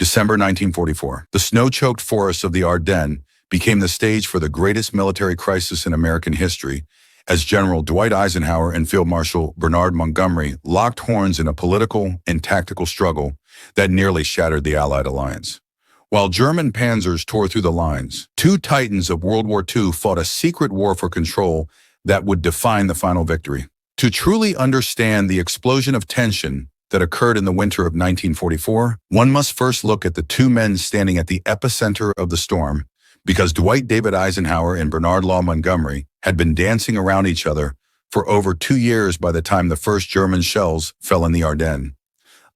December 1944. The snow-choked forests of the Ardennes became the stage for the greatest military crisis in American history, as General Dwight Eisenhower and Field Marshal Bernard Montgomery locked horns in a political and tactical struggle that nearly shattered the Allied alliance. While German panzers tore through the lines, two titans of World War II fought a secret war for control that would define the final victory. To truly understand the explosion of tension that occurred in the winter of 1944, one must first look at the two men standing at the epicenter of the storm, because Dwight David Eisenhower and Bernard Law Montgomery had been dancing around each other for over 2 years by the time the first German shells fell in the Ardennes.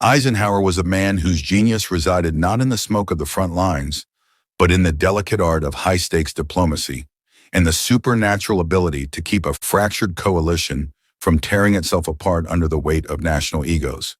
Eisenhower was a man whose genius resided not in the smoke of the front lines, but in the delicate art of high-stakes diplomacy and the supernatural ability to keep a fractured coalition from tearing itself apart under the weight of national egos.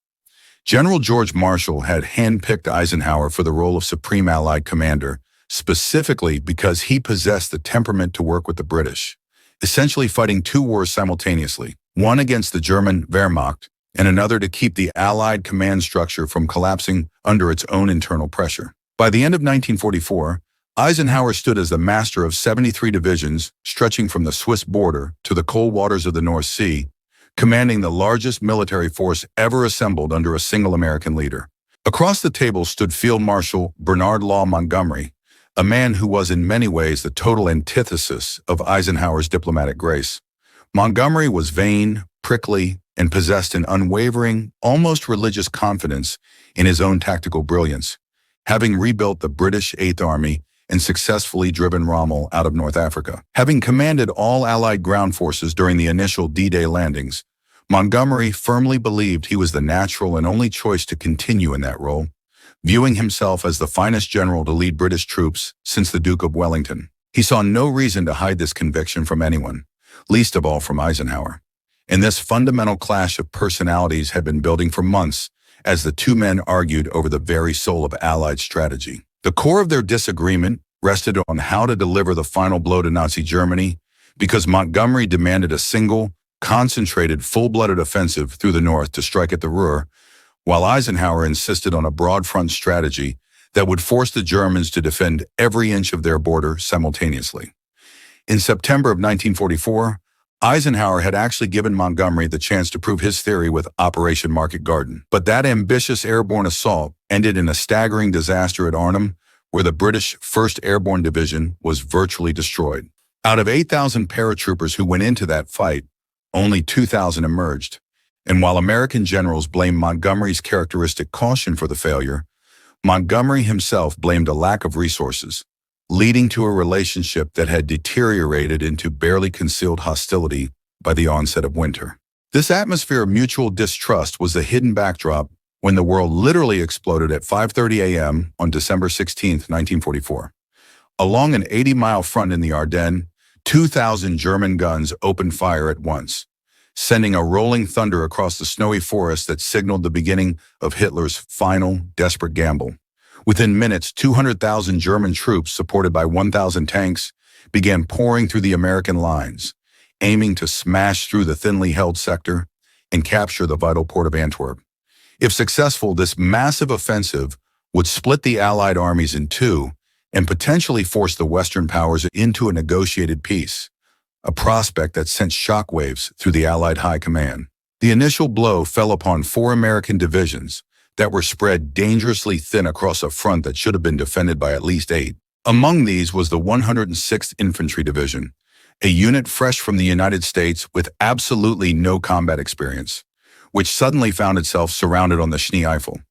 General George Marshall had handpicked Eisenhower for the role of Supreme Allied Commander, specifically because he possessed the temperament to work with the British, essentially fighting two wars simultaneously, one against the German Wehrmacht and another to keep the Allied command structure from collapsing under its own internal pressure. By the end of 1944, Eisenhower stood as the master of 73 divisions stretching from the Swiss border to the cold waters of the North Sea, commanding the largest military force ever assembled under a single American leader. Across the table stood Field Marshal Bernard Law Montgomery, a man who was in many ways the total antithesis of Eisenhower's diplomatic grace. Montgomery was vain, prickly, and possessed an unwavering, almost religious confidence in his own tactical brilliance, having rebuilt the British Eighth Army and successfully driven Rommel out of North Africa. Having commanded all Allied ground forces during the initial D-Day landings, Montgomery firmly believed he was the natural and only choice to continue in that role, viewing himself as the finest general to lead British troops since the Duke of Wellington. He saw no reason to hide this conviction from anyone, least of all from Eisenhower. And this fundamental clash of personalities had been building for months as the two men argued over the very soul of Allied strategy. The core of their disagreement rested on how to deliver the final blow to Nazi Germany, because Montgomery demanded a single, concentrated, full-blooded offensive through the north to strike at the Ruhr, while Eisenhower insisted on a broad front strategy that would force the Germans to defend every inch of their border simultaneously. In September of 1944, Eisenhower had actually given Montgomery the chance to prove his theory with Operation Market Garden. But that ambitious airborne assault ended in a staggering disaster at Arnhem, where the British 1st Airborne Division was virtually destroyed. Out of 8,000 paratroopers who went into that fight, only 2,000 emerged. And while American generals blamed Montgomery's characteristic caution for the failure, Montgomery himself blamed a lack of resources, leading to a relationship that had deteriorated into barely concealed hostility by the onset of winter. This atmosphere of mutual distrust was the hidden backdrop when the world literally exploded at 5:30 a.m. on December 16, 1944. Along an 80-mile front in the Ardennes, 2,000 German guns opened fire at once, sending a rolling thunder across the snowy forest that signaled the beginning of Hitler's final, desperate gamble. Within minutes, 200,000 German troops, supported by 1,000 tanks, began pouring through the American lines, aiming to smash through the thinly held sector and capture the vital port of Antwerp. If successful, this massive offensive would split the Allied armies in two and potentially force the Western powers into a negotiated peace, a prospect that sent shockwaves through the Allied high command. The initial blow fell upon 4 American divisions that were spread dangerously thin across a front that should have been defended by at least 8. Among these was the 106th Infantry Division, a unit fresh from the United States with absolutely no combat experience, which suddenly found itself surrounded on the Schnee-Eifel.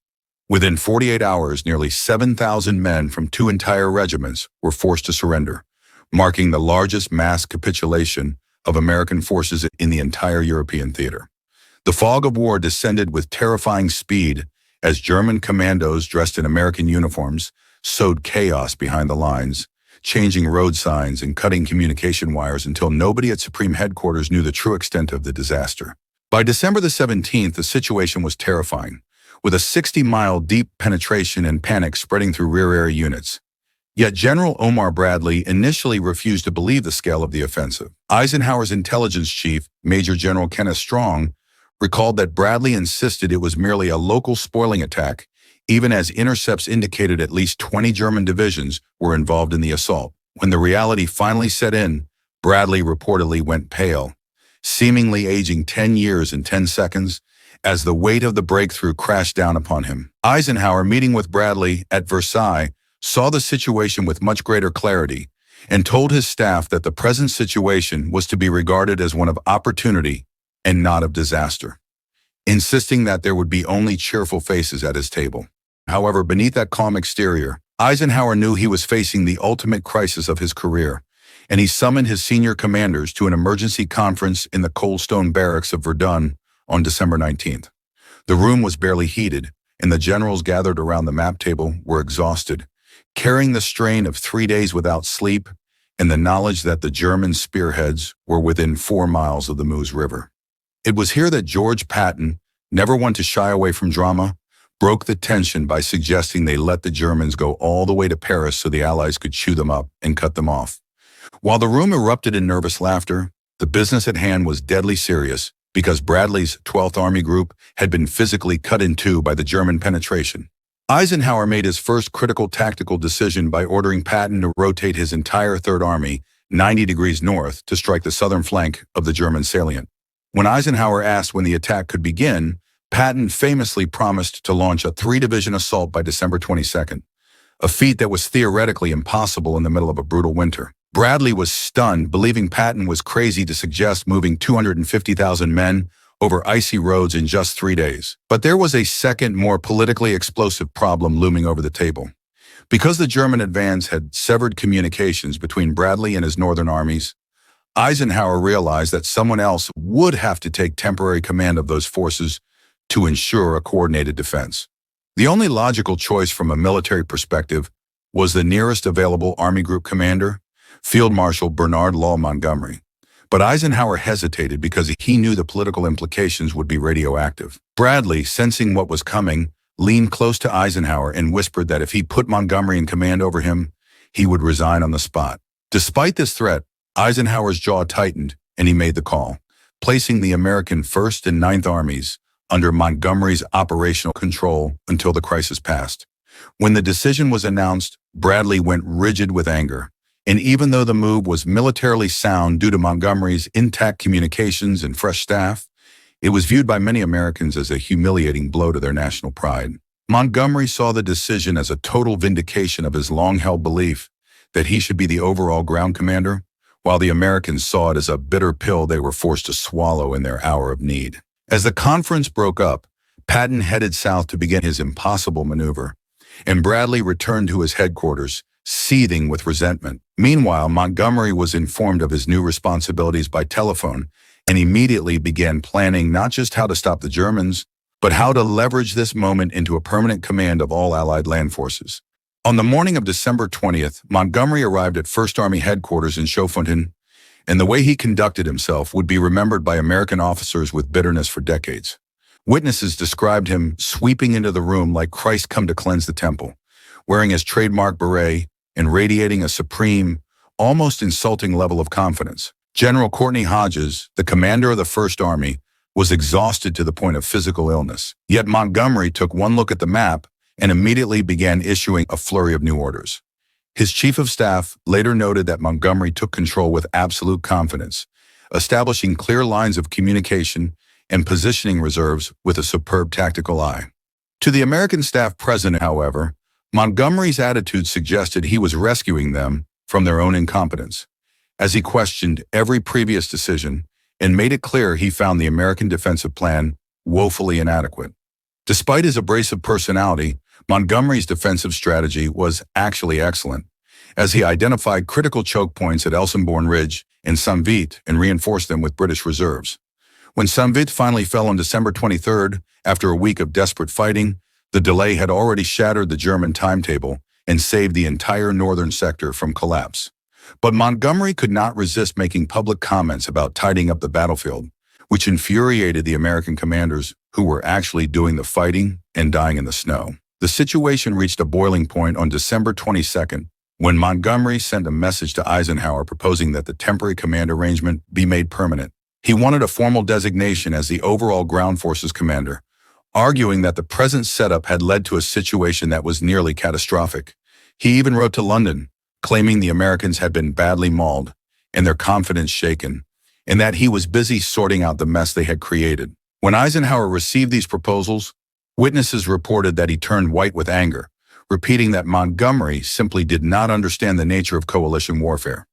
Within 48 hours, nearly 7,000 men from 2 entire regiments were forced to surrender, marking the largest mass capitulation of American forces in the entire European theater. The fog of war descended with terrifying speed as German commandos dressed in American uniforms sowed chaos behind the lines, changing road signs and cutting communication wires until nobody at Supreme Headquarters knew the true extent of the disaster. By December the 17th, the situation was terrifying, with a 60-mile deep penetration and panic spreading through rear area units. Yet General Omar Bradley initially refused to believe the scale of the offensive. Eisenhower's intelligence chief, Major General Kenneth Strong, recalled that Bradley insisted it was merely a local spoiling attack, even as intercepts indicated at least 20 German divisions were involved in the assault. When the reality finally set in, Bradley reportedly went pale, seemingly aging 10 years and 10 seconds, as the weight of the breakthrough crashed down upon him. Eisenhower, meeting with Bradley at Versailles, saw the situation with much greater clarity and told his staff that the present situation was to be regarded as one of opportunity and not of disaster, insisting that there would be only cheerful faces at his table. However, beneath that calm exterior, Eisenhower knew he was facing the ultimate crisis of his career, and he summoned his senior commanders to an emergency conference in the cold stone barracks of Verdun on December 19th. The room was barely heated, and the generals gathered around the map table were exhausted, carrying the strain of 3 days without sleep and the knowledge that the German spearheads were within 4 miles of the Meuse River. It was here that George Patton, never one to shy away from drama, broke the tension by suggesting they let the Germans go all the way to Paris so the Allies could chew them up and cut them off. While the room erupted in nervous laughter, the business at hand was deadly serious because Bradley's 12th Army Group had been physically cut in two by the German penetration. Eisenhower made his first critical tactical decision by ordering Patton to rotate his entire Third Army 90 degrees north to strike the southern flank of the German salient. When Eisenhower asked when the attack could begin, Patton famously promised to launch a 3-division assault by December 22nd, a feat that was theoretically impossible in the middle of a brutal winter. Bradley was stunned, believing Patton was crazy to suggest moving 250,000 men over icy roads in just 3 days. But there was a second, more politically explosive problem looming over the table. Because the German advance had severed communications between Bradley and his northern armies, Eisenhower realized that someone else would have to take temporary command of those forces to ensure a coordinated defense. The only logical choice from a military perspective was the nearest available Army Group commander, Field Marshal Bernard Law Montgomery. But Eisenhower hesitated because he knew the political implications would be radioactive. Bradley, sensing what was coming, leaned close to Eisenhower and whispered that if he put Montgomery in command over him, he would resign on the spot. Despite this threat, Eisenhower's jaw tightened and he made the call, placing the American 1st and 9th Armies under Montgomery's operational control until the crisis passed. When the decision was announced, Bradley went rigid with anger. And even though the move was militarily sound due to Montgomery's intact communications and fresh staff, it was viewed by many Americans as a humiliating blow to their national pride. Montgomery saw the decision as a total vindication of his long-held belief that he should be the overall ground commander, while the Americans saw it as a bitter pill they were forced to swallow in their hour of need. As the conference broke up, Patton headed south to begin his impossible maneuver, and Bradley returned to his headquarters, seething with resentment. Meanwhile, Montgomery was informed of his new responsibilities by telephone and immediately began planning not just how to stop the Germans, but how to leverage this moment into a permanent command of all Allied land forces. On the morning of December 20th, Montgomery arrived at 1st Army headquarters in Schoenfontaine, and the way he conducted himself would be remembered by American officers with bitterness for decades. Witnesses described him sweeping into the room like Christ come to cleanse the temple, wearing his trademark beret and radiating a supreme, almost insulting level of confidence. General Courtney Hodges, the commander of the 1st Army, was exhausted to the point of physical illness. Yet Montgomery took one look at the map and immediately began issuing a flurry of new orders. His chief of staff later noted that Montgomery took control with absolute confidence, establishing clear lines of communication and positioning reserves with a superb tactical eye. To the American staff present, however, Montgomery's attitude suggested he was rescuing them from their own incompetence, as he questioned every previous decision and made it clear he found the American defensive plan woefully inadequate. Despite his abrasive personality, Montgomery's defensive strategy was actually excellent, as he identified critical choke points at Elsenborn Ridge and Saint-Vit and reinforced them with British reserves. When Saint-Vit finally fell on December 23rd, after a week of desperate fighting, the delay had already shattered the German timetable and saved the entire northern sector from collapse. But Montgomery could not resist making public comments about tidying up the battlefield, which infuriated the American commanders who were actually doing the fighting and dying in the snow. The situation reached a boiling point on December 22nd, when Montgomery sent a message to Eisenhower proposing that the temporary command arrangement be made permanent. He wanted a formal designation as the overall ground forces commander, arguing that the present setup had led to a situation that was nearly catastrophic. He even wrote to London, claiming the Americans had been badly mauled and their confidence shaken, and that he was busy sorting out the mess they had created. When Eisenhower received these proposals, witnesses reported that he turned white with anger, repeating that Montgomery simply did not understand the nature of coalition warfare.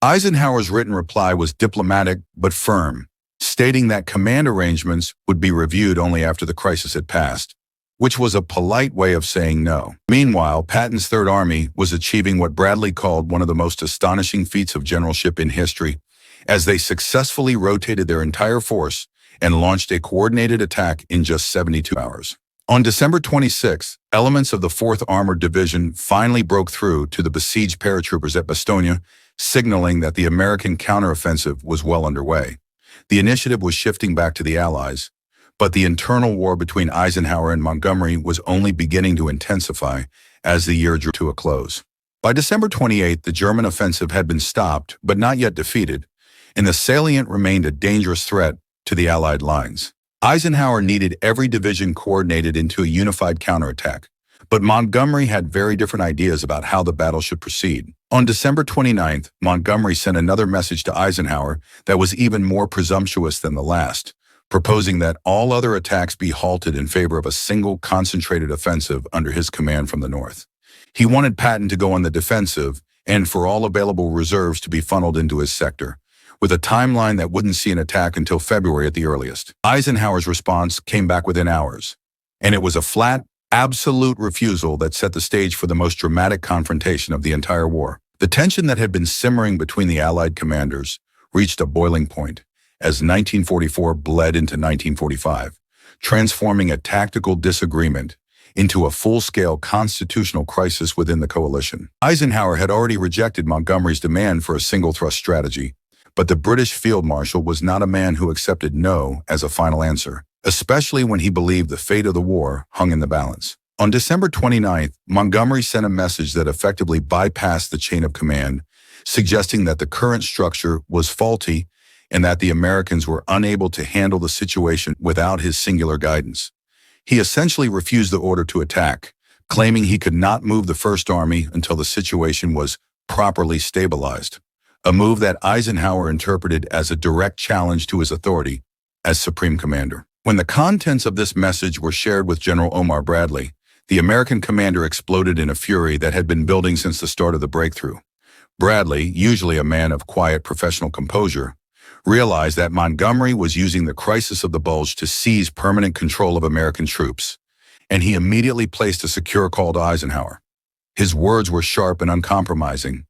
Eisenhower's written reply was diplomatic but firm, stating that command arrangements would be reviewed only after the crisis had passed, which was a polite way of saying no. Meanwhile, Patton's Third Army was achieving what Bradley called one of the most astonishing feats of generalship in history, as they successfully rotated their entire force and launched a coordinated attack in just 72 hours. On December 26, elements of the 4th Armored Division finally broke through to the besieged paratroopers at Bastogne, signaling that the American counteroffensive was well underway. The initiative was shifting back to the Allies, but the internal war between Eisenhower and Montgomery was only beginning to intensify as the year drew to a close. By December 28, the German offensive had been stopped, but not yet defeated, and the salient remained a dangerous threat to the Allied lines. Eisenhower needed every division coordinated into a unified counterattack, but Montgomery had very different ideas about how the battle should proceed. On December 29th, Montgomery sent another message to Eisenhower that was even more presumptuous than the last, proposing that all other attacks be halted in favor of a single concentrated offensive under his command from the north. He wanted Patton to go on the defensive and for all available reserves to be funneled into his sector, with a timeline that wouldn't see an attack until February at the earliest. Eisenhower's response came back within hours, and it was a flat, absolute refusal that set the stage for the most dramatic confrontation of the entire war. The tension that had been simmering between the Allied commanders reached a boiling point as 1944 bled into 1945, transforming a tactical disagreement into a full-scale constitutional crisis within the coalition. Eisenhower had already rejected Montgomery's demand for a single-thrust strategy, but the British Field Marshal was not a man who accepted no as a final answer, especially when he believed the fate of the war hung in the balance. On December 29th, Montgomery sent a message that effectively bypassed the chain of command, suggesting that the current structure was faulty and that the Americans were unable to handle the situation without his singular guidance. He essentially refused the order to attack, claiming he could not move the First Army until the situation was properly stabilized, a move that Eisenhower interpreted as a direct challenge to his authority as Supreme Commander. When the contents of this message were shared with General Omar Bradley, the American commander exploded in a fury that had been building since the start of the breakthrough. Bradley, usually a man of quiet professional composure, realized that Montgomery was using the crisis of the Bulge to seize permanent control of American troops, and he immediately placed a secure call to Eisenhower. His words were sharp and uncompromising.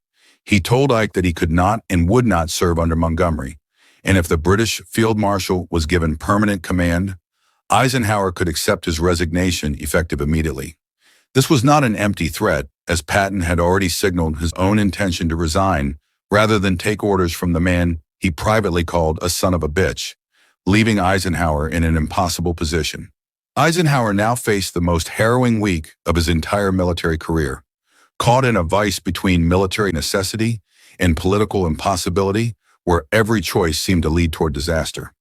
He told Ike that he could not and would not serve under Montgomery, and if the British Field Marshal was given permanent command, Eisenhower could accept his resignation effective immediately. This was not an empty threat, as Patton had already signaled his own intention to resign rather than take orders from the man he privately called a son of a bitch, leaving Eisenhower in an impossible position. Eisenhower now faced the most harrowing week of his entire military career, caught in a vice between military necessity and political impossibility, where every choice seemed to lead toward disaster.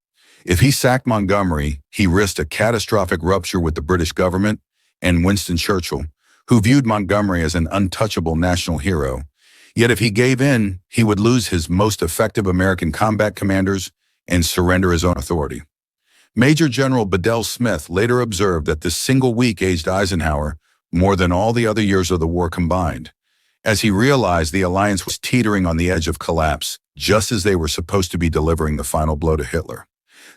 If he sacked Montgomery, he risked a catastrophic rupture with the British government and Winston Churchill, who viewed Montgomery as an untouchable national hero. Yet if he gave in, he would lose his most effective American combat commanders and surrender his own authority. Major General Bedell Smith later observed that this single week aged Eisenhower more than all the other years of the war combined, as he realized the alliance was teetering on the edge of collapse, just as they were supposed to be delivering the final blow to Hitler.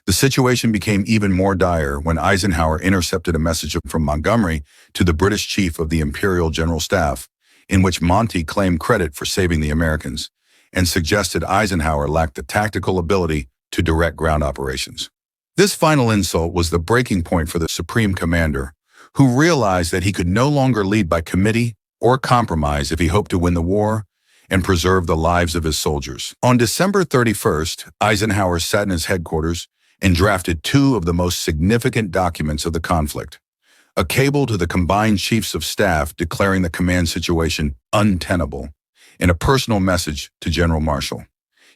The situation became even more dire when Eisenhower intercepted a message from Montgomery to the British Chief of the Imperial General Staff, in which Monty claimed credit for saving the Americans and suggested Eisenhower lacked the tactical ability to direct ground operations. This final insult was the breaking point for the Supreme Commander, who realized that he could no longer lead by committee or compromise if he hoped to win the war and preserve the lives of his soldiers. On December 31st, Eisenhower sat in his headquarters and drafted two of the most significant documents of the conflict: a cable to the combined chiefs of staff declaring the command situation untenable, and a personal message to General Marshal.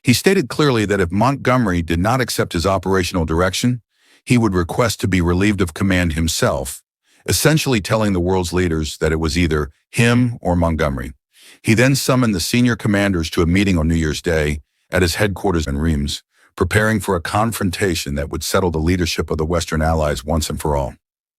He stated clearly that if Montgomery did not accept his operational direction, he would request to be relieved of command himself, essentially telling the world's leaders that it was either him or Montgomery. He then summoned the senior commanders to a meeting on New Year's Day at his headquarters in Reims, preparing for a confrontation that would settle the leadership of the Western Allies once and for all.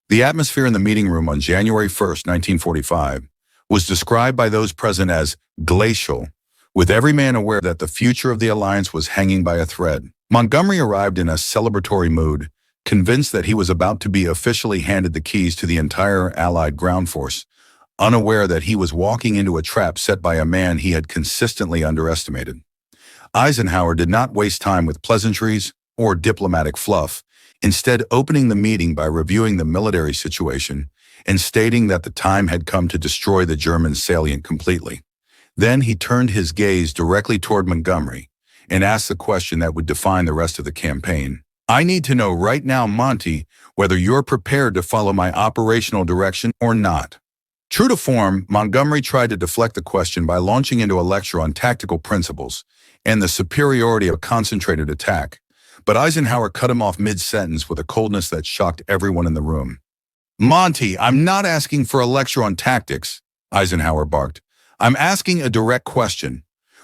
The atmosphere in the meeting room on January 1st, 1945, was described by those present as glacial, with every man aware that the future of the alliance was hanging by a thread. Montgomery arrived in a celebratory mood, convinced that he was about to be officially handed the keys to the entire Allied ground force, unaware that he was walking into a trap set by a man he had consistently underestimated. Eisenhower did not waste time with pleasantries or diplomatic fluff, instead opening the meeting by reviewing the military situation and stating that the time had come to destroy the German salient completely. Then he turned his gaze directly toward Montgomery and asked the question that would define the rest of the campaign. "I need to know right now, Monty, whether you're prepared to follow my operational direction or not." True to form, Montgomery tried to deflect the question by launching into a lecture on tactical principles and the superiority of a concentrated attack, but Eisenhower cut him off mid-sentence with a coldness that shocked everyone in the room. "Monty, I'm not asking for a lecture on tactics," Eisenhower barked. "I'm asking a direct question.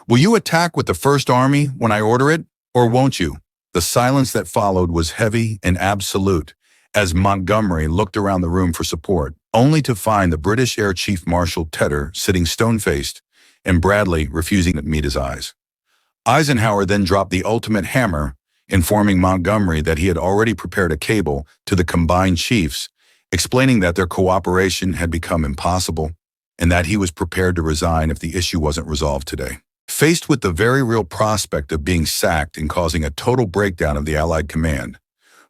Will you attack with the First Army when I order it, or won't you?" The silence that followed was heavy and absolute as Montgomery looked around the room for support, only to find the British Air Chief Marshal Tedder sitting stone-faced and Bradley refusing to meet his eyes. Eisenhower then dropped the ultimate hammer, informing Montgomery that he had already prepared a cable to the combined chiefs, explaining that their cooperation had become impossible and that he was prepared to resign if the issue wasn't resolved today. Faced with the very real prospect of being sacked and causing a total breakdown of the Allied command,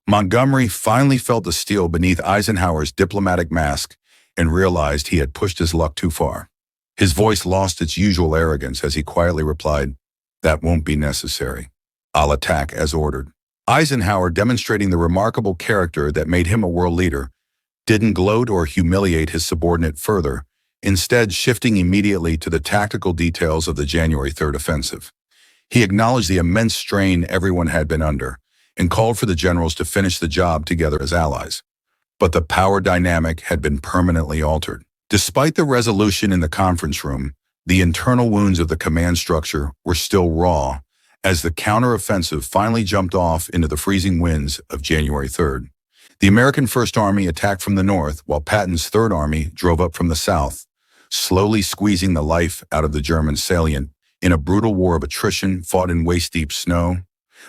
Montgomery finally felt the steel beneath Eisenhower's diplomatic mask and realized he had pushed his luck too far. His voice lost its usual arrogance as he quietly replied, "That won't be necessary. I'll attack as ordered." Eisenhower, demonstrating the remarkable character that made him a world leader, didn't gloat or humiliate his subordinate further, instead shifting immediately to the tactical details of the January 3rd offensive. He acknowledged the immense strain everyone had been under and called for the generals to finish the job together as allies. But the power dynamic had been permanently altered. Despite the resolution in the conference room, the internal wounds of the command structure were still raw as the counteroffensive finally jumped off into the freezing winds of January 3rd. The American First Army attacked from the north while Patton's Third Army drove up from the south, slowly squeezing the life out of the German salient in a brutal war of attrition fought in waist-deep snow.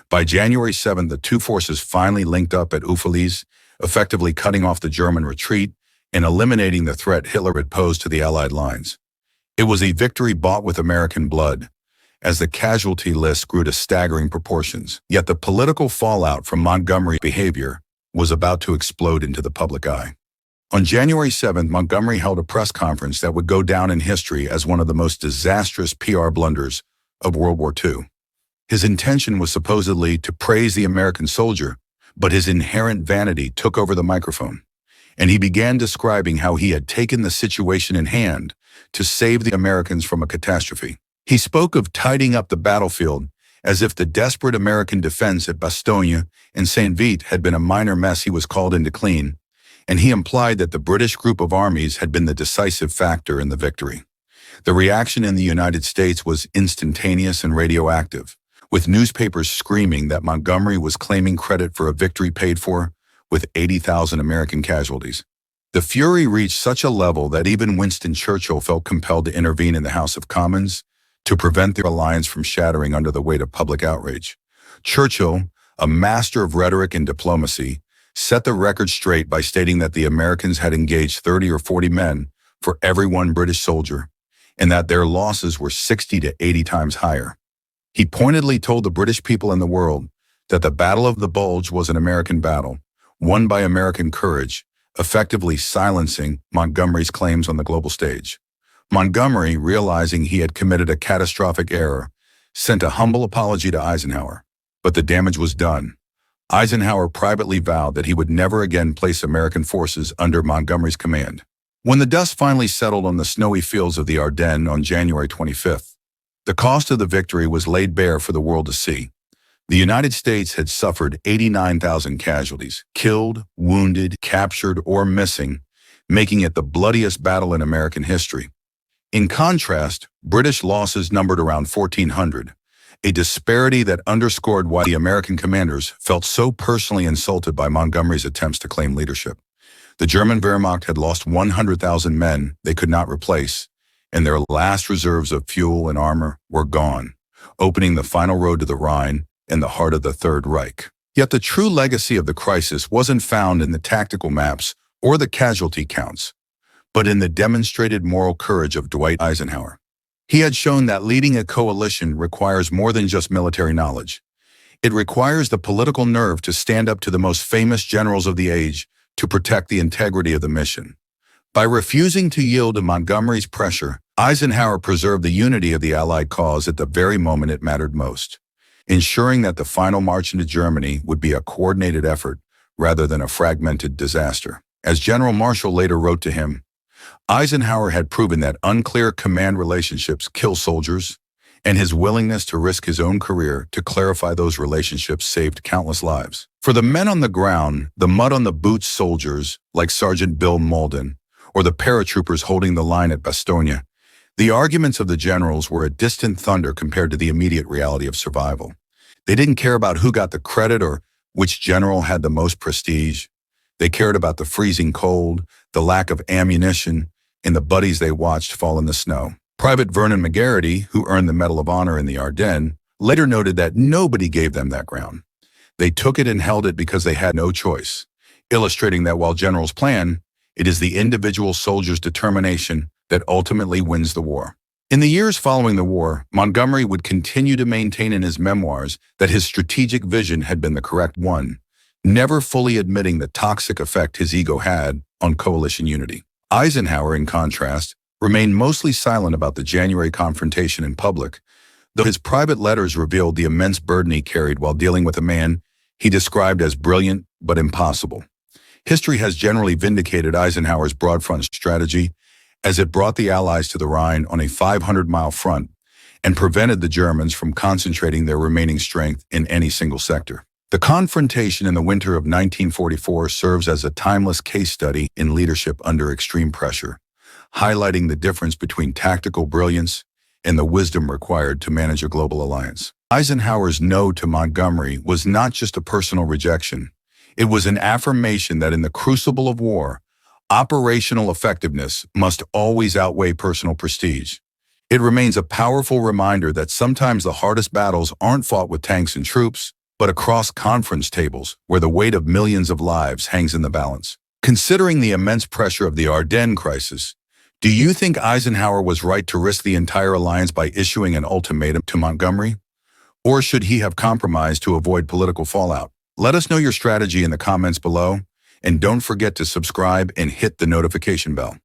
By January 7th, the two forces finally linked up at Uffalies, effectively cutting off the German retreat and eliminating the threat Hitler had posed to the Allied lines. It was a victory bought with American blood, as the casualty list grew to staggering proportions. Yet the political fallout from Montgomery's behavior was about to explode into the public eye. On January 7th, Montgomery held a press conference that would go down in history as one of the most disastrous PR blunders of World War II. His intention was supposedly to praise the American soldier, but his inherent vanity took over the microphone, and he began describing how he had taken the situation in hand to save the Americans from a catastrophe. He spoke of tidying up the battlefield as if the desperate American defense at Bastogne and St. Vite had been a minor mess he was called in to clean, and he implied that the British group of armies had been the decisive factor in the victory. The reaction in the United States was instantaneous and radioactive, with newspapers screaming that Montgomery was claiming credit for a victory paid for with 80,000 American casualties. The fury reached such a level that even Winston Churchill felt compelled to intervene in the House of Commons to prevent the alliance from shattering under the weight of public outrage. Churchill, a master of rhetoric and diplomacy, set the record straight by stating that the Americans had engaged 30 or 40 men for every one British soldier, and that their losses were 60 to 80 times higher. He pointedly told the British people and the world that the Battle of the Bulge was an American battle, won by American courage, effectively silencing Montgomery's claims on the global stage. Montgomery, realizing he had committed a catastrophic error, sent a humble apology to Eisenhower, but the damage was done. Eisenhower privately vowed that he would never again place American forces under Montgomery's command. When the dust finally settled on the snowy fields of the Ardennes on January 25th, the cost of the victory was laid bare for the world to see. The United States had suffered 89,000 casualties, killed, wounded, captured, or missing, making it the bloodiest battle in American history. In contrast, British losses numbered around 1,400, a disparity that underscored why the American commanders felt so personally insulted by Montgomery's attempts to claim leadership. The German Wehrmacht had lost 100,000 men they could not replace, and their last reserves of fuel and armor were gone, opening the final road to the Rhine in the heart of the Third Reich. Yet the true legacy of the crisis wasn't found in the tactical maps or the casualty counts, but in the demonstrated moral courage of Dwight Eisenhower. He had shown that leading a coalition requires more than just military knowledge. It requires the political nerve to stand up to the most famous generals of the age to protect the integrity of the mission. By refusing to yield to Montgomery's pressure, Eisenhower preserved the unity of the Allied cause at the very moment it mattered most, ensuring that the final march into Germany would be a coordinated effort rather than a fragmented disaster. As General Marshal later wrote to him, Eisenhower had proven that unclear command relationships kill soldiers, and his willingness to risk his own career to clarify those relationships saved countless lives. For the men on the ground, the mud on the boots soldiers, like Sergeant Bill Malden, or the paratroopers holding the line at Bastogne, the arguments of the generals were a distant thunder compared to the immediate reality of survival. They didn't care about who got the credit or which general had the most prestige. They cared about the freezing cold, the lack of ammunition, and the buddies they watched fall in the snow. Private Vernon McGarity, who earned the Medal of Honor in the Ardennes, later noted that nobody gave them that ground. They took it and held it because they had no choice, illustrating that while generals plan, it is the individual soldier's determination that ultimately wins the war. In the years following the war, Montgomery would continue to maintain in his memoirs that his strategic vision had been the correct one, never fully admitting the toxic effect his ego had on coalition unity. Eisenhower, in contrast, remained mostly silent about the January confrontation in public, though his private letters revealed the immense burden he carried while dealing with a man he described as brilliant but impossible. History has generally vindicated Eisenhower's broad front strategy, as it brought the Allies to the Rhine on a 500-mile front and prevented the Germans from concentrating their remaining strength in any single sector. The confrontation in the winter of 1944 serves as a timeless case study in leadership under extreme pressure, highlighting the difference between tactical brilliance and the wisdom required to manage a global alliance. Eisenhower's no to Montgomery was not just a personal rejection. It was an affirmation that in the crucible of war, operational effectiveness must always outweigh personal prestige. It remains a powerful reminder that sometimes the hardest battles aren't fought with tanks and troops, but across conference tables where the weight of millions of lives hangs in the balance. Considering the immense pressure of the Ardennes crisis, do you think Eisenhower was right to risk the entire alliance by issuing an ultimatum to Montgomery? Or should he have compromised to avoid political fallout? Let us know your strategy in the comments below, and don't forget to subscribe and hit the notification bell.